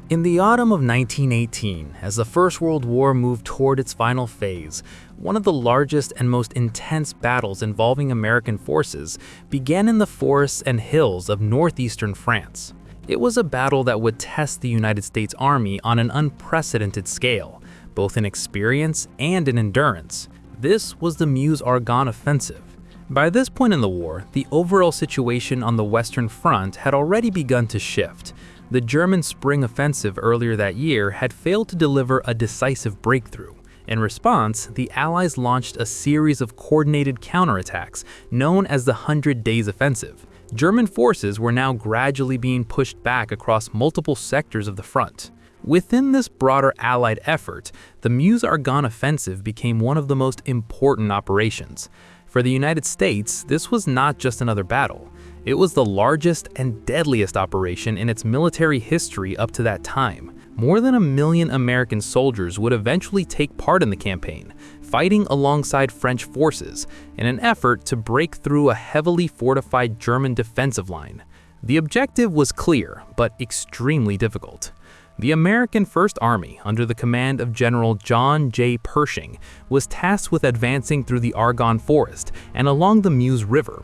In the autumn of 1918, as the First World War moved toward its final phase, one of the largest and most intense battles involving American forces began in the forests and hills of northeastern France. It was a battle that would test the United States Army on an unprecedented scale, both in experience and in endurance. This was the Meuse-Argonne Offensive. By this point in the war, the overall situation on the Western Front had already begun to shift. The German spring offensive earlier that year had failed to deliver a decisive breakthrough. In response, the Allies launched a series of coordinated counterattacks known as the 100 Days Offensive. German forces were now gradually being pushed back across multiple sectors of the front. Within this broader Allied effort, the Meuse-Argonne Offensive became one of the most important operations. For the United States, this was not just another battle. It was the largest and deadliest operation in its military history up to that time. More than 1 million American soldiers would eventually take part in the campaign, fighting alongside French forces in an effort to break through a heavily fortified German defensive line. The objective was clear, but extremely difficult. The American First Army, under the command of General John J. Pershing, was tasked with advancing through the Argonne Forest and along the Meuse River.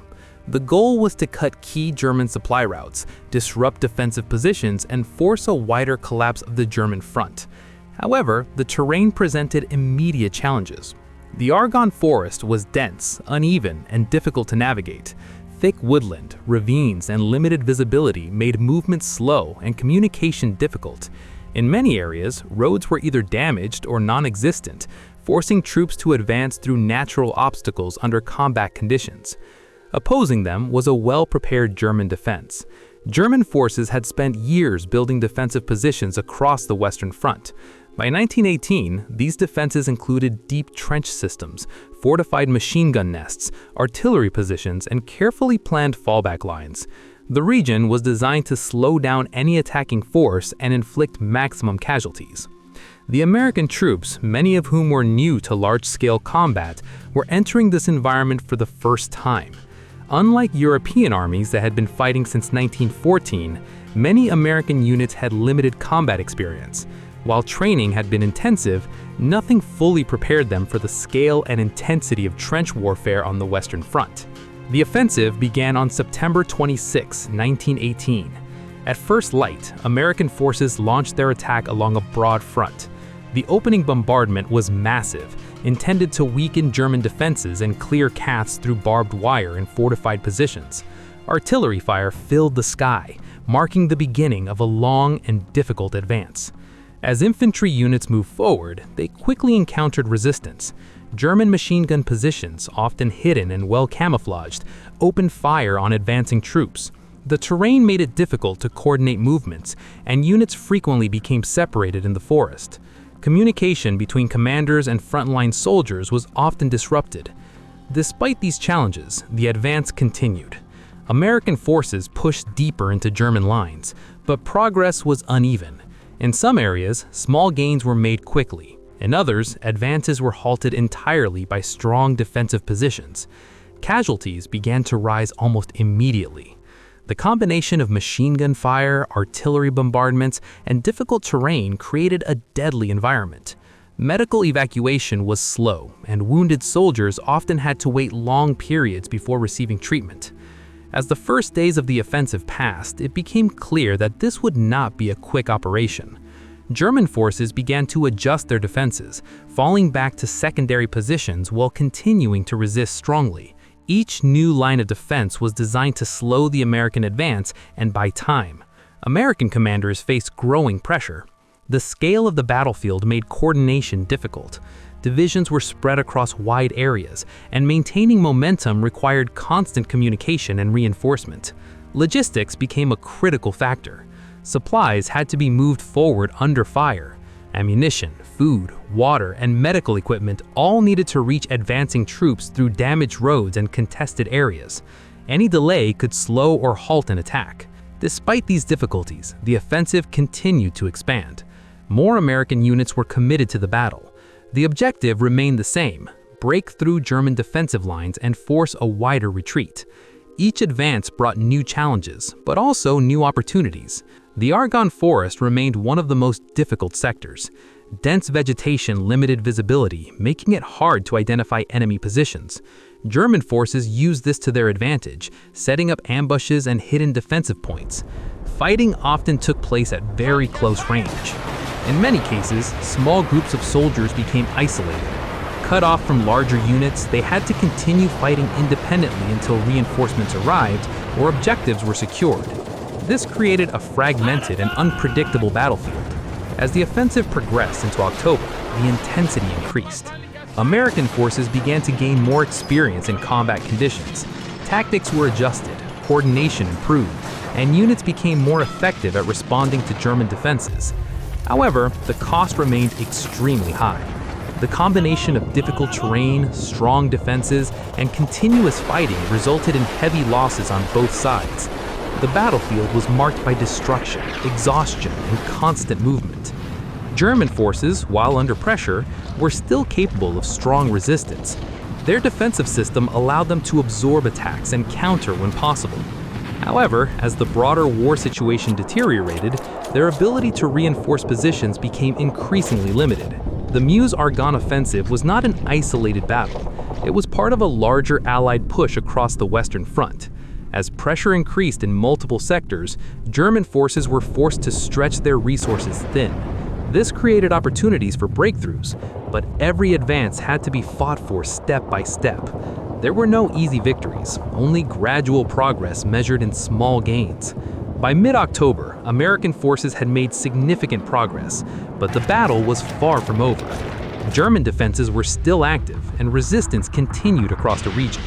The goal was to cut key German supply routes, disrupt defensive positions, and force a wider collapse of the German front. However, the terrain presented immediate challenges. The Argonne Forest was dense, uneven, and difficult to navigate. Thick woodland, ravines, and limited visibility made movement slow and communication difficult. In many areas, roads were either damaged or non-existent, forcing troops to advance through natural obstacles under combat conditions. Opposing them was a well-prepared German defense. German forces had spent years building defensive positions across the Western Front. By 1918, these defenses included deep trench systems, fortified machine gun nests, artillery positions, and carefully planned fallback lines. The region was designed to slow down any attacking force and inflict maximum casualties. The American troops, many of whom were new to large-scale combat, were entering this environment for the first time. Unlike European armies that had been fighting since 1914, many American units had limited combat experience. While training had been intensive, nothing fully prepared them for the scale and intensity of trench warfare on the Western Front. The offensive began on September 26, 1918. At first light, American forces launched their attack along a broad front. The opening bombardment was massive, intended to weaken German defenses and clear paths through barbed wire and fortified positions. Artillery fire filled the sky, marking the beginning of a long and difficult advance. As infantry units moved forward, they quickly encountered resistance. German machine gun positions, often hidden and well camouflaged, opened fire on advancing troops. The terrain made it difficult to coordinate movements, and units frequently became separated in the forest. Communication between commanders and frontline soldiers was often disrupted. Despite these challenges, the advance continued. American forces pushed deeper into German lines, but progress was uneven. In some areas, small gains were made quickly. In others, advances were halted entirely by strong defensive positions. Casualties began to rise almost immediately. The combination of machine gun fire, artillery bombardments, and difficult terrain created a deadly environment. Medical evacuation was slow, and wounded soldiers often had to wait long periods before receiving treatment. As the first days of the offensive passed, it became clear that this would not be a quick operation. German forces began to adjust their defenses, falling back to secondary positions while continuing to resist strongly. Each new line of defense was designed to slow the American advance and buy time. American commanders faced growing pressure. The scale of the battlefield made coordination difficult. Divisions were spread across wide areas, and maintaining momentum required constant communication and reinforcement. Logistics became a critical factor. Supplies had to be moved forward under fire. Ammunition, food, water, and medical equipment all needed to reach advancing troops through damaged roads and contested areas. Any delay could slow or halt an attack. Despite these difficulties, the offensive continued to expand. More American units were committed to the battle. The objective remained the same: break through German defensive lines and force a wider retreat. Each advance brought new challenges, but also new opportunities. The Argonne Forest remained one of the most difficult sectors. Dense vegetation limited visibility, making it hard to identify enemy positions. German forces used this to their advantage, setting up ambushes and hidden defensive points. Fighting often took place at very close range. In many cases, small groups of soldiers became isolated. Cut off from larger units, they had to continue fighting independently until reinforcements arrived or objectives were secured. This created a fragmented and unpredictable battlefield. As the offensive progressed into October, the intensity increased. American forces began to gain more experience in combat conditions. Tactics were adjusted, coordination improved, and units became more effective at responding to German defenses. However, the cost remained extremely high. The combination of difficult terrain, strong defenses, and continuous fighting resulted in heavy losses on both sides. The battlefield was marked by destruction, exhaustion, and constant movement. German forces, while under pressure, were still capable of strong resistance. Their defensive system allowed them to absorb attacks and counter when possible. However, as the broader war situation deteriorated, their ability to reinforce positions became increasingly limited. The Meuse-Argonne Offensive was not an isolated battle. It was part of a larger Allied push across the Western Front. As pressure increased in multiple sectors, German forces were forced to stretch their resources thin. This created opportunities for breakthroughs, but every advance had to be fought for step by step. There were no easy victories, only gradual progress measured in small gains. By mid-October, American forces had made significant progress, but the battle was far from over. German defenses were still active, and resistance continued across the region.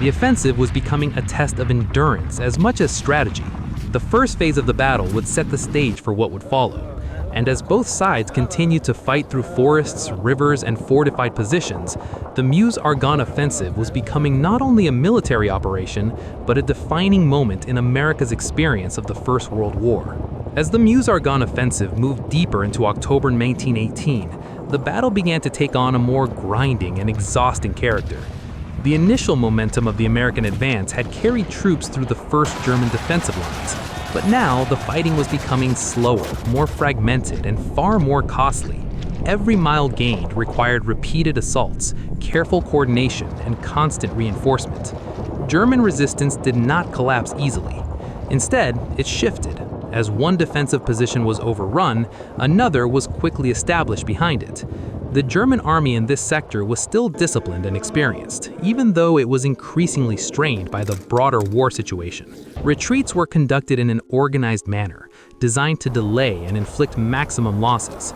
The offensive was becoming a test of endurance as much as strategy. The first phase of the battle would set the stage for what would follow. And as both sides continued to fight through forests, rivers, and fortified positions, the Meuse-Argonne Offensive was becoming not only a military operation, but a defining moment in America's experience of the First World War. As the Meuse-Argonne Offensive moved deeper into October 1918, the battle began to take on a more grinding and exhausting character. The initial momentum of the American advance had carried troops through the first German defensive lines, but now the fighting was becoming slower, more fragmented, and far more costly. Every mile gained required repeated assaults, careful coordination, and constant reinforcement. German resistance did not collapse easily. Instead, it shifted. As one defensive position was overrun, another was quickly established behind it. The German army in this sector was still disciplined and experienced, even though it was increasingly strained by the broader war situation. Retreats were conducted in an organized manner, designed to delay and inflict maximum losses.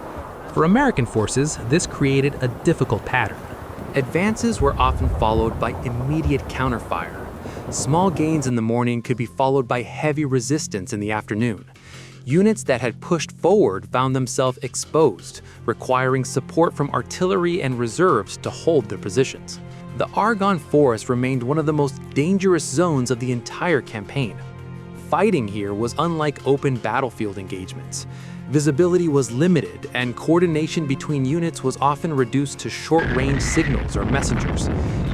For American forces, this created a difficult pattern. Advances were often followed by immediate counterfire. Small gains in the morning could be followed by heavy resistance in the afternoon. Units that had pushed forward found themselves exposed, requiring support from artillery and reserves to hold their positions. The Argonne Forest remained one of the most dangerous zones of the entire campaign. Fighting here was unlike open battlefield engagements. Visibility was limited, and coordination between units was often reduced to short-range signals or messengers.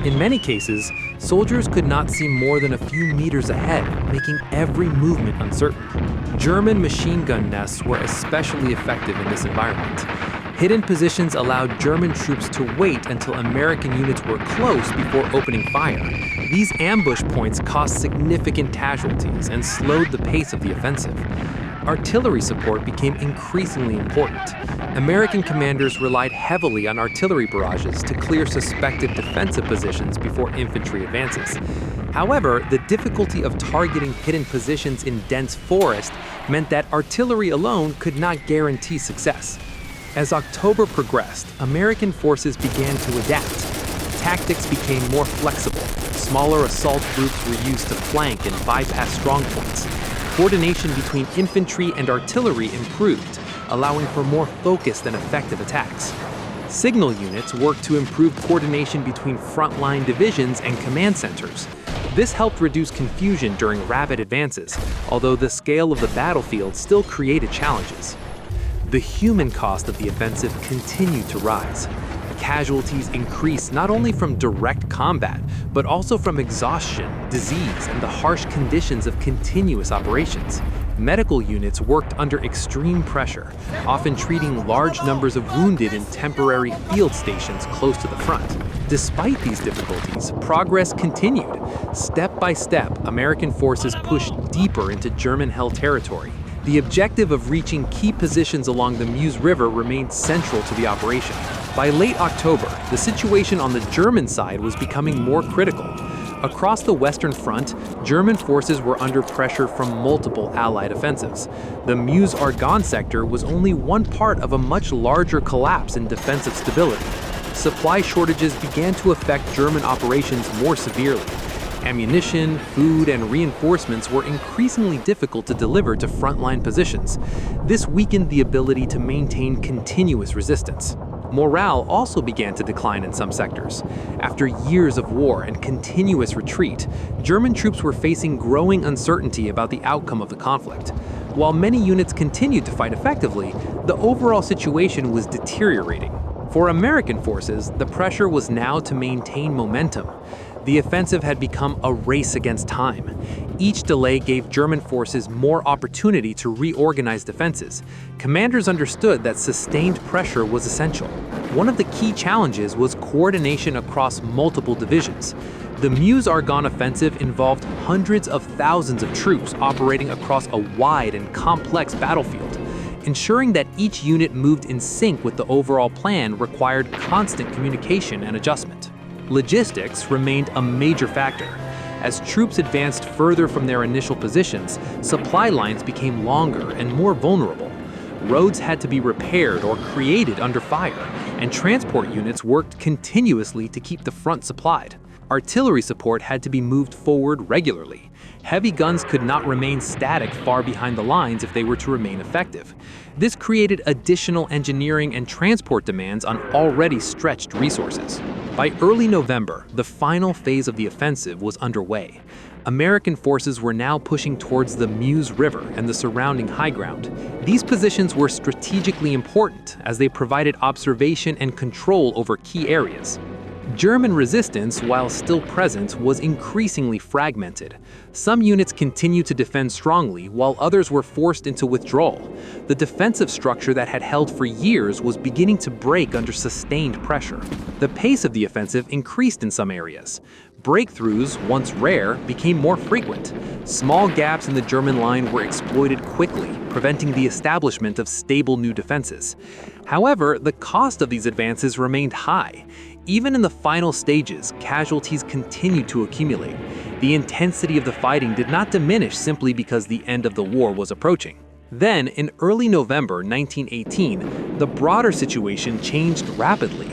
In many cases, soldiers could not see more than a few meters ahead, making every movement uncertain. German machine gun nests were especially effective in this environment. Hidden positions allowed German troops to wait until American units were close before opening fire. These ambush points caused significant casualties and slowed the pace of the offensive. Artillery support became increasingly important. American commanders relied heavily on artillery barrages to clear suspected defensive positions before infantry advances. However, the difficulty of targeting hidden positions in dense forest meant that artillery alone could not guarantee success. As October progressed, American forces began to adapt. Tactics became more flexible. Smaller assault groups were used to flank and bypass strongpoints. Coordination between infantry and artillery improved, allowing for more focused and effective attacks. Signal units worked to improve coordination between frontline divisions and command centers. This helped reduce confusion during rapid advances, although the scale of the battlefield still created challenges. The human cost of the offensive continued to rise. Casualties increased not only from direct combat, but also from exhaustion, disease, and the harsh conditions of continuous operations. Medical units worked under extreme pressure, often treating large numbers of wounded in temporary field stations close to the front. Despite these difficulties, progress continued. Step by step, American forces pushed deeper into German-held territory. The objective of reaching key positions along the Meuse River remained central to the operation. By late October, the situation on the German side was becoming more critical. Across the Western Front, German forces were under pressure from multiple Allied offensives. The Meuse-Argonne sector was only one part of a much larger collapse in defensive stability. Supply shortages began to affect German operations more severely. Ammunition, food, and reinforcements were increasingly difficult to deliver to frontline positions. This weakened the ability to maintain continuous resistance. Morale also began to decline in some sectors. After years of war and continuous retreat, German troops were facing growing uncertainty about the outcome of the conflict. While many units continued to fight effectively, the overall situation was deteriorating. For American forces, the pressure was now to maintain momentum. The offensive had become a race against time. Each delay gave German forces more opportunity to reorganize defenses. Commanders understood that sustained pressure was essential. One of the key challenges was coordination across multiple divisions. The Meuse-Argonne Offensive involved hundreds of thousands of troops operating across a wide and complex battlefield. Ensuring that each unit moved in sync with the overall plan required constant communication and adjustment. Logistics remained a major factor. As troops advanced further from their initial positions, supply lines became longer and more vulnerable. Roads had to be repaired or created under fire, and transport units worked continuously to keep the front supplied. Artillery support had to be moved forward regularly. Heavy guns could not remain static far behind the lines if they were to remain effective. This created additional engineering and transport demands on already stretched resources. By early November, the final phase of the offensive was underway. American forces were now pushing towards the Meuse River and the surrounding high ground. These positions were strategically important as they provided observation and control over key areas. German resistance, while still present, was increasingly fragmented. Some units continued to defend strongly, while others were forced into withdrawal. The defensive structure that had held for years was beginning to break under sustained pressure. The pace of the offensive increased in some areas. Breakthroughs, once rare, became more frequent. Small gaps in the German line were exploited quickly, preventing the establishment of stable new defenses. However, the cost of these advances remained high. Even in the final stages, casualties continued to accumulate. The intensity of the fighting did not diminish simply because the end of the war was approaching. Then, in early November 1918, the broader situation changed rapidly.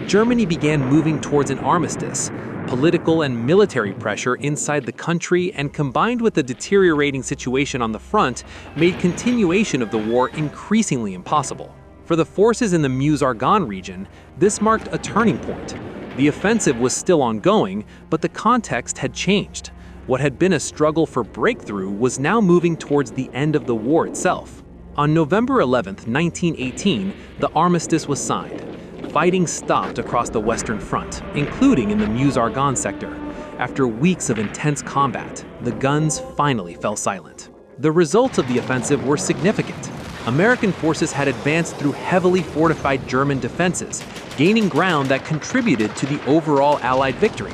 Germany began moving towards an armistice. Political and military pressure inside the country and combined with the deteriorating situation on the front made continuation of the war increasingly impossible. For the forces in the Meuse-Argonne region, this marked a turning point. The offensive was still ongoing, but the context had changed. What had been a struggle for breakthrough was now moving towards the end of the war itself. On November 11, 1918, the armistice was signed. Fighting stopped across the Western Front, including in the Meuse-Argonne sector. After weeks of intense combat, the guns finally fell silent. The results of the offensive were significant. American forces had advanced through heavily fortified German defenses, gaining ground that contributed to the overall Allied victory.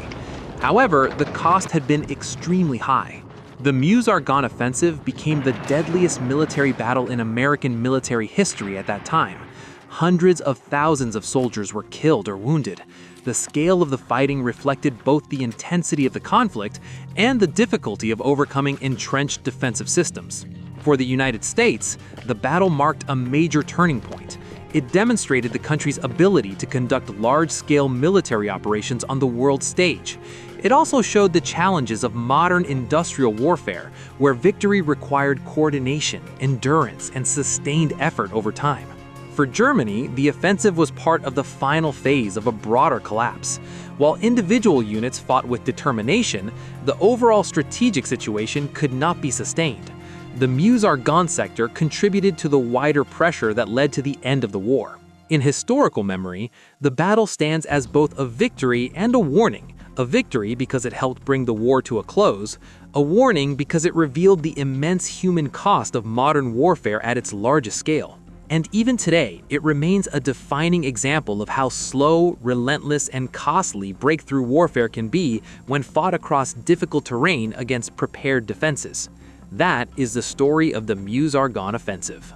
However, the cost had been extremely high. The Meuse-Argonne Offensive became the deadliest military battle in American military history at that time. Hundreds of thousands of soldiers were killed or wounded. The scale of the fighting reflected both the intensity of the conflict and the difficulty of overcoming entrenched defensive systems. For the United States, the battle marked a major turning point. It demonstrated the country's ability to conduct large-scale military operations on the world stage. It also showed the challenges of modern industrial warfare, where victory required coordination, endurance, and sustained effort over time. For Germany, the offensive was part of the final phase of a broader collapse. While individual units fought with determination, the overall strategic situation could not be sustained. The Meuse-Argonne sector contributed to the wider pressure that led to the end of the war. In historical memory, the battle stands as both a victory and a warning. A victory because it helped bring the war to a close, A warning because it revealed the immense human cost of modern warfare at its largest scale. And even today, it remains a defining example of how slow, relentless, and costly breakthrough warfare can be when fought across difficult terrain against prepared defenses. That is the story of the Meuse-Argonne Offensive.